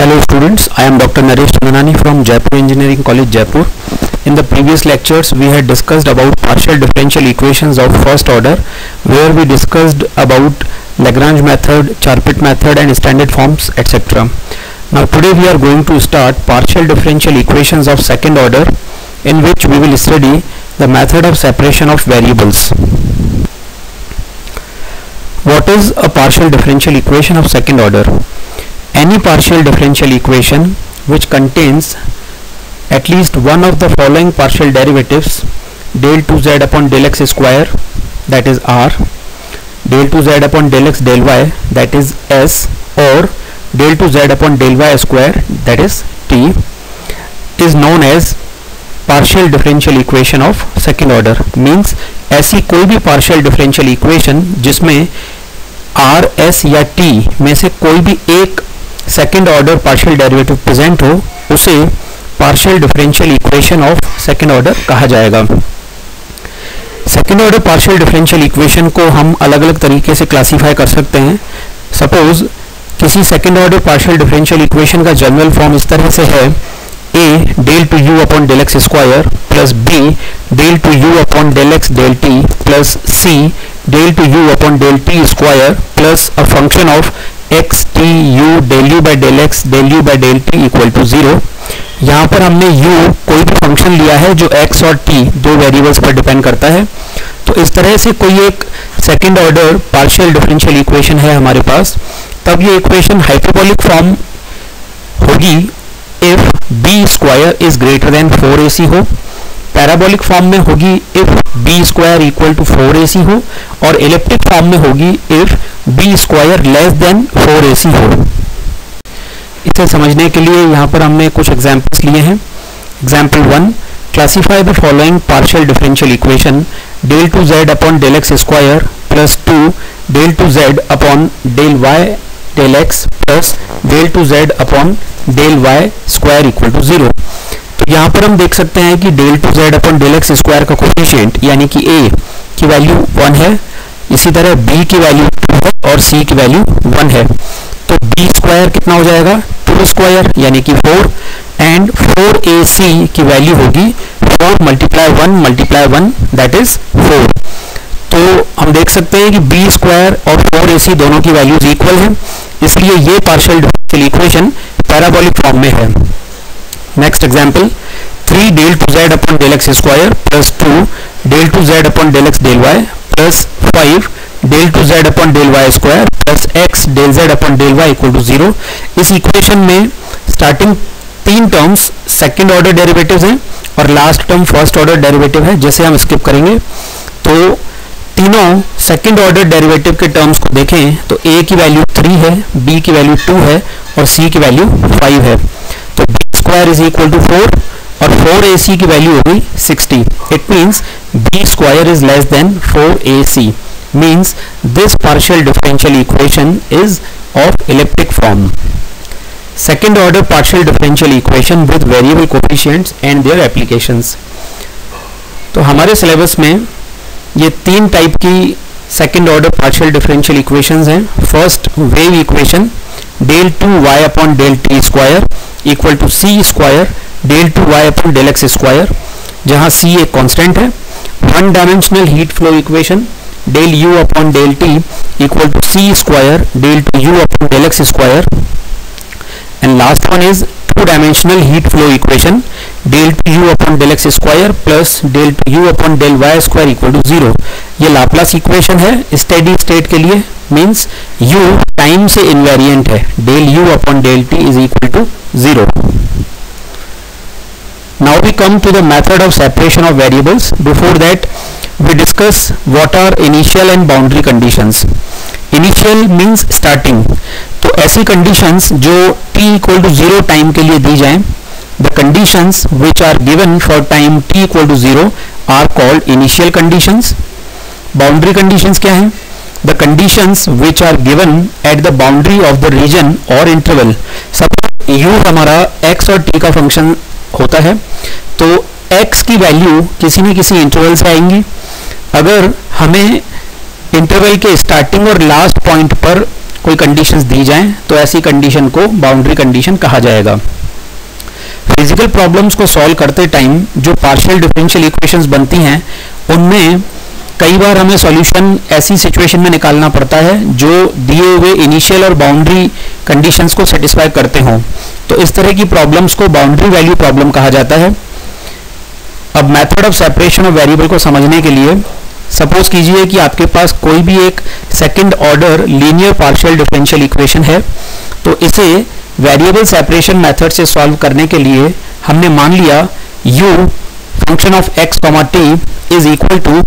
Hello students, I am Dr. Naresh Chandnani from Jaipur Engineering College, Jaipur. In the previous lectures, we had discussed about partial differential equations of first order, where we discussed about Lagrange method, Charpit method and standard forms, etc. Now today we are going to start partial differential equations of second order, in which we will study the method of separation of variables. What is a partial differential equation of second order? Any partial differential equation which contains at least one of the following partial derivatives, del 2z upon del x square, that is r, del 2z upon del x del y, that is s, or del 2z upon del y square, that is t, is known as partial differential equation of second order. Means ऐसी कोई भी partial differential equation जिसमें r, s या t में से कोई भी एक second order partial derivative present हो, उसे partial differential equation of second order कहा जाएगा. Second order partial differential equation को हम अलग अलग तरीके से क्लासीफाई कर सकते हैं. सपोज किसी second order partial differential equation का जनरल फॉर्म इस तरह से है: a del two u upon del x square plus b del two u upon del x del t plus c del two u upon del t square plus a function of x t u del u by del x del u by del t equal to 0. यहाँ पर हमने u कोई भी function लिया है जो x और t दो वेरिएबल्स पर डिपेंड करता है. तो इस तरह से कोई एक second order partial differential equation है हमारे पास, तब ये इक्वेशन हाइपरबोलिक फॉर्म होगी if b square is greater than 4ac हो, पैराबोलिक फॉर्म में होगी if b square equal to 4ac हो, और एलिप्टिक फॉर्म में होगी if b square less than 4ac हो. इसे समझने के लिए यहाँ पर हमने कुछ एग्जांपल्स लिए हैं. Example 1, classify the following partial differential equation del 2z upon del x square plus 2 del 2z upon del y del x plus del 2z upon del y square equal to 0. तो यहाँ पर हम देख सकते हैं कि del 2z upon del x square का coefficient यानी कि a की वैल्यू 1 है, इसी तरह b की वैल्यू 2 है और c की वैल्यू 1 है. तो b स्क्वायर कितना हो जाएगा? 2 स्क्वायर यानी कि 4, एंड 4ac की वैल्यू होगी 4 मल्टीप्लाई 1 दैट इज 4. तो हम देख सकते हैं कि b स्क्वायर और 4ac दोनों की वैल्यूज इक्वल हैं, इसलिए ये partial differential equation parabolic form में है. Next example 3 del 2z upon del x square plus 2 del 2z upon del x del y plus 5 del 2z upon del y square plus x del z upon del y equal to 0. इस equation में starting तीन terms second order derivatives हैं और last term first order derivative है, जैसे हम skip करेंगे. तो तीनों सेकंड ऑर्डर डेरिवेटिव के टर्म्स को देखें तो a की वैल्यू 3 है, b की वैल्यू 2 है और c की वैल्यू 5 है. तो b square is equal to 4 और 4ac की वैल्यू होगी 60. It means b square is less than 4ac. Means this partial differential equation is of elliptic form. Second order partial differential equation with variable coefficients and their applications. तो हमारे syllabus में ये तीन type की second order partial differential equations हैं. First, wave equation del 2y upon del t square equal to c square del 2y upon del x square, जहां c एक constant है. One dimensional heat flow equation del u upon del t equal to c square del 2u upon del x square. And last one is two dimensional heat flow equation del 2u upon del x square plus del 2u upon del y square equal to 0. ये Laplace equation है steady state के लिए. Means u time से invariant है. del u upon del t is equal to 0. Now we come to the method of separation of variables. Before that, we discuss what are initial and boundary conditions. Initial means starting. तो ऐसी conditions जो t equal to 0 time के लिए दी जाएं, the conditions which are given for time t equal to 0 are called initial conditions. Boundary conditions क्या हैं? The conditions which are given at the boundary of the region or interval. Suppose u हमारा x और t का function होता है, तो x की value किसी न किसी इंटरवल से आएंगी. अगर हमें इंटरवल के स्टार्टिंग और लास्ट पॉइंट पर कोई कंडीशंस दी जाएं तो ऐसी कंडीशन को बाउंड्री कंडीशन कहा जाएगा। फिजिकल प्रॉब्लम्स को सॉल्व करते टाइम जो पार्शियल डिफरेंशियल इक्वेशंस बनती हैं उनमें कई बार हमें सॉल्यूशन ऐसी सिचुएशन में निकालना पड़ता है जो दिए हुए इनिशियल और बाउंड्री कंडीशंस को सेटिस्फाई करते हों, तो इस तरह की प्रॉब्लम्स को बाउंड्री वैल्यू प्रॉब्लम कहा जाता है। अब method of separation of variable को समझने के लिए सपोज कीजिए कि आपके पास कोई भी एक second order linear partial differential equation है, तो इसे वेरिएबल सेपरेशन मेथड से सॉल्व करने के लिए हमने मान लिया u function of x, t is equal to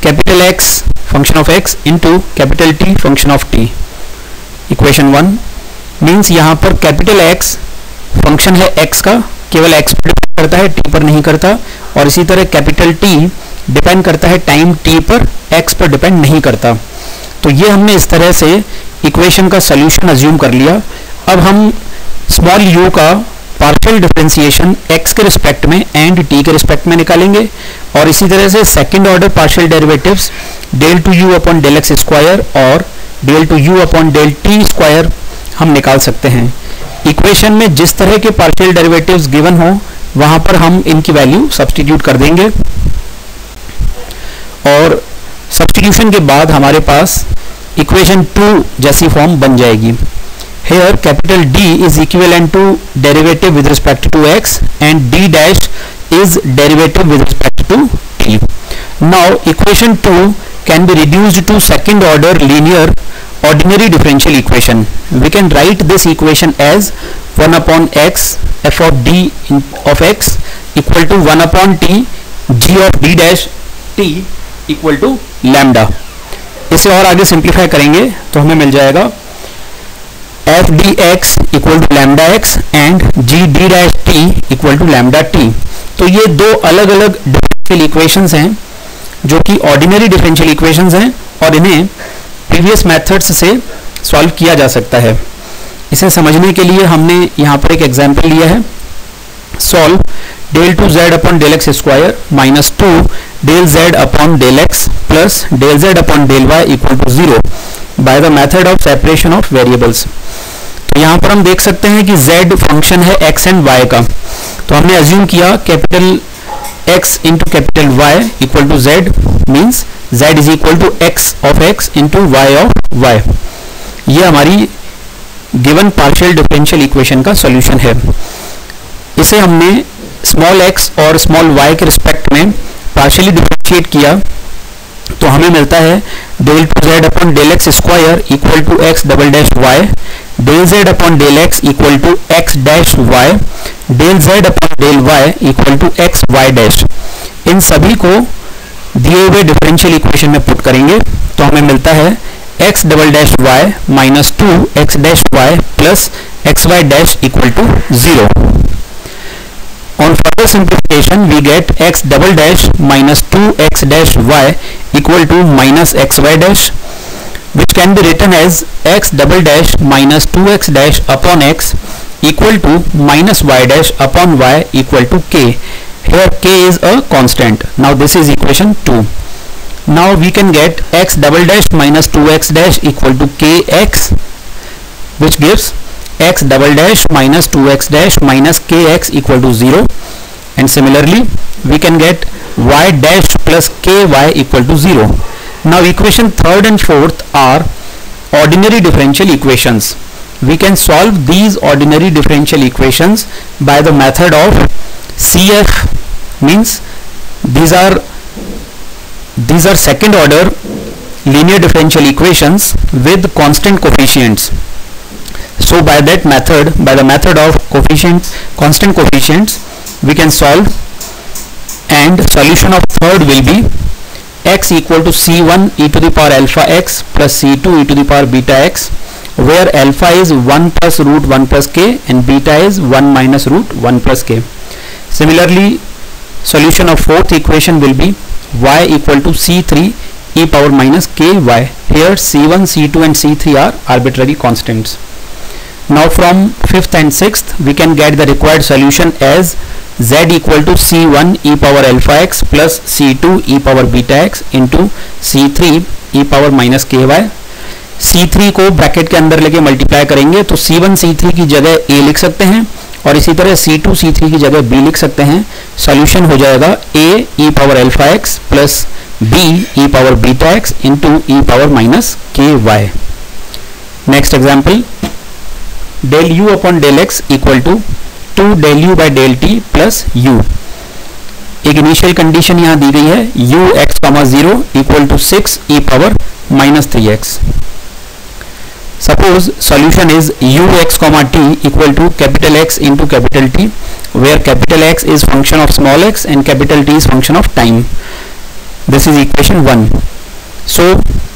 capital X function of x into capital T function of t। Equation 1 means यहाँ पर कैपिटल X फंक्शन है x का, केवल x पर डिपेंड करता है, t पर नहीं करता, और इसी तरह कैपिटल T डिपेंड करता है टाइम t पर, x पर डिपेंड नहीं करता। तो ये हमने इस तरह से इक्वेशन का सॉल्यूशन अज्यूम कर लिया। अब हम स्मॉल u का पार्शियल डिफरेंशिएशन x के रिस्पेक्ट में एंड t के रिस्पेक्ट में निकालेंगे, और इसी तरह से second order partial derivatives del two u upon del x square और del two u upon del t square हम निकाल सकते हैं। इक्वेशन में जिस तरह के पार्शियल डेरिवेटिव्स गिवन हो वहां पर हम इनकी वैल्यू सब्स्टिट्यूट कर देंगे, और सब्स्टिट्यूशन के बाद हमारे पास इक्वेशन 2 जैसी फॉर्म बन जाएगी। Here capital D is equivalent to derivative with respect to x and D dash is derivative with respect to t. Now equation 2 can be reduced to second order linear ordinary differential equation. We can write this equation as 1 upon x f of d of x equal to 1 upon t g of d dash t equal to lambda. इसे और आगे simplify करेंगे तो हमें मिल जाएगा F D X equal to lambda X and G D dash T equal to lambda T. तो ये दो अलग अलग डिफरेंशियल इक्वेशंस हैं जो कि ऑर्डिनरी डिफरेंशियल इक्वेशंस हैं, और इन्हें प्रीवियस मेथड्स से सॉल्व किया जा सकता है। इसे समझने के लिए हमने यहाँ पर एक एग्जांपल लिया है। Solve del two Z upon del x square minus 2 del Z upon del X plus del Z upon del Y equal to 0 by the method of separation of variables. तो यहाँ पर हम देख सकते हैं कि z फंक्शन है x and y का, तो हमने अज्यूम किया capital x into capital y equal to z means z is equal to x of x into y of y। ये हमारी गिवन पार्शियल डिफरेंशियल इक्वेशन का सॉल्यूशन है। इसे हमने स्मॉल x और स्मॉल y के रिस्पेक्ट में पार्शियली डिफरेंशिएट किया तो हमें मिलता है del two Z upon del x square equal to x double dash y, del Z upon del x equal to x dash y, del Z upon del Y equal to x Y dash. इन सभी को दिए हुए differential equation में put करेंगे तो हमें मिलता है X double dash Y minus 2 X dash Y plus X Y dash equal to 0। On further simplification, we get x double dash minus 2x dash y equal to minus xy dash, which can be written as x double dash minus 2x dash upon x equal to minus y dash upon y equal to k. Here k is a constant. Now this is equation 2. Now we can get x double dash minus 2x dash equal to kx, which gives x double dash minus 2x dash minus kx equal to 0, and similarly we can get y dash plus ky equal to 0. Now equation 3rd and 4th are ordinary differential equations. We can solve these ordinary differential equations by the method of CF, means these are second order linear differential equations with constant coefficients. So by that method, by the method of constant coefficients, we can solve, and solution of third will be x equal to c1 e to the power alpha x plus c2 e to the power beta x, where alpha is 1 plus root 1 plus k and beta is 1 minus root 1 plus k. Similarly, solution of fourth equation will be y equal to c3 e power minus ky. Here c1, c2 and c3 are arbitrary constants. Now from 5th and 6th we can get the required solution as z equal to c1 e power alpha x plus c2 e power beta x into c3 e power minus ky. C3 को bracket के अंदर लेके multiply करेंगे तो C1 C3 की जगह A लिख सकते हैं और इसी तरह C2 C3 की जगह B लिख सकते हैं। सॉल्यूशन हो जाएगा A e power alpha x plus B e power beta x into e power minus ky। Next example, del u upon del x equal to 2 del u by del t plus u। एक initial condition यहाँ दी गई है u x, 0 equal to 6 e power minus 3x। Suppose solution is ux comma t equal to capital X into capital T, where capital X is function of small x and capital T is function of time. This is equation 1. So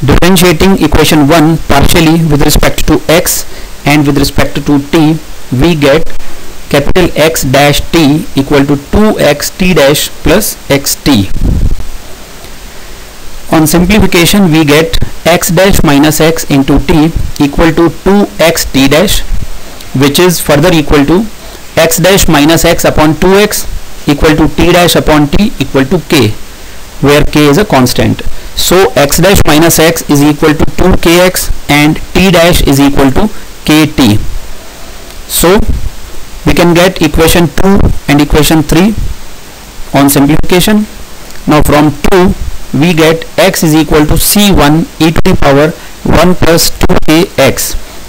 differentiating equation 1 partially with respect to x and with respect to t, we get capital X dash t equal to 2x t dash plus xt. On simplification we get x dash minus x into t equal to 2x t dash, which is further equal to x dash minus x upon 2x equal to t dash upon t equal to k, where k is a constant. So x dash minus x is equal to 2kx and t dash is equal to kt. So we can get equation 2 and equation 3 on simplification. Now from 2 we get x is equal to c1 e to the power 1 plus 2kx,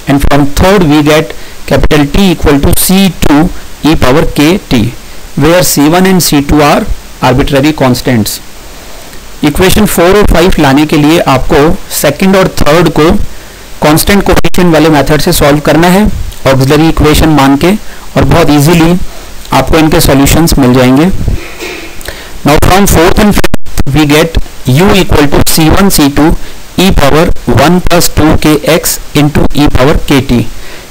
and from third we get capital T equal to c2 e power kt, where c1 and c2 are arbitrary constants. Equation 4 और 5 लाने के लिए आपको second और third को constant coefficient वाले method से solve करना है, ऑक्सिलरी इक्वेशन मान के, और बहुत इजीली आपको इनके सॉल्यूशंस मिल जाएंगे। Now from fourth and we get u equal to c1 c2 e power 1 plus 2kx into e power kt।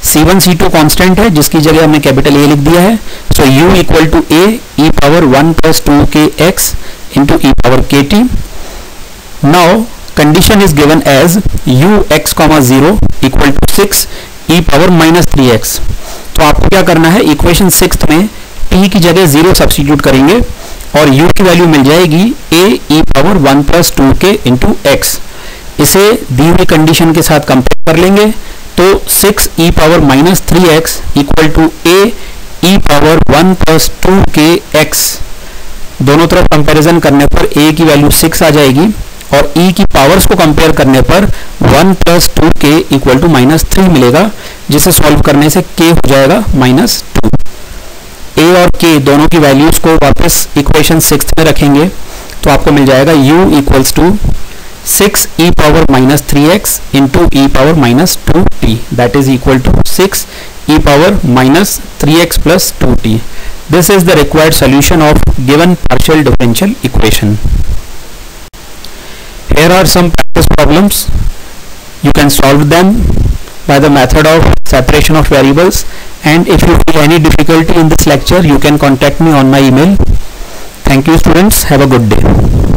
c1 c2 constant है जिसकी जगह हमने कैपिटल A लिख दिया है। so u equal to a e power 1 plus 2kx into e power kt। now condition is given as ux, 0 equal to 6 e power minus 3x। तो आपको क्या करना है, इक्वेशन 6 में t की जगह 0 सब्स्टिट्यूट करेंगे और u की वैल्यू मिल जाएगी a e power 1 plus 2k into x। इसे दी हुई कंडीशन के साथ कंपेयर कर लेंगे तो 6 e power minus 3x equal to a e power 1 plus 2kx। दोनों तरफ कंपैरिजन करने पर a की वैल्यू 6 आ जाएगी और e की पावर्स को कंपेयर करने पर 1 plus 2k equal to minus 3 मिलेगा, जिसे सॉल्व करने से k हो जाएगा माइनस 2। a और k दोनों की वैल्यूज को वापस इक्वेशन 6 में रखेंगे तो आपको मिल जाएगा u equals to 6 e power minus 3x into e power minus 2t, that is equal to 6 e power minus 3x plus 2t। This is the required solution of given partial differential equation. Here are some practice problems. You can solve them by the method of separation of variables, and if you feel any difficulty in this lecture you can contact me on my email. Thank you students, have a good day.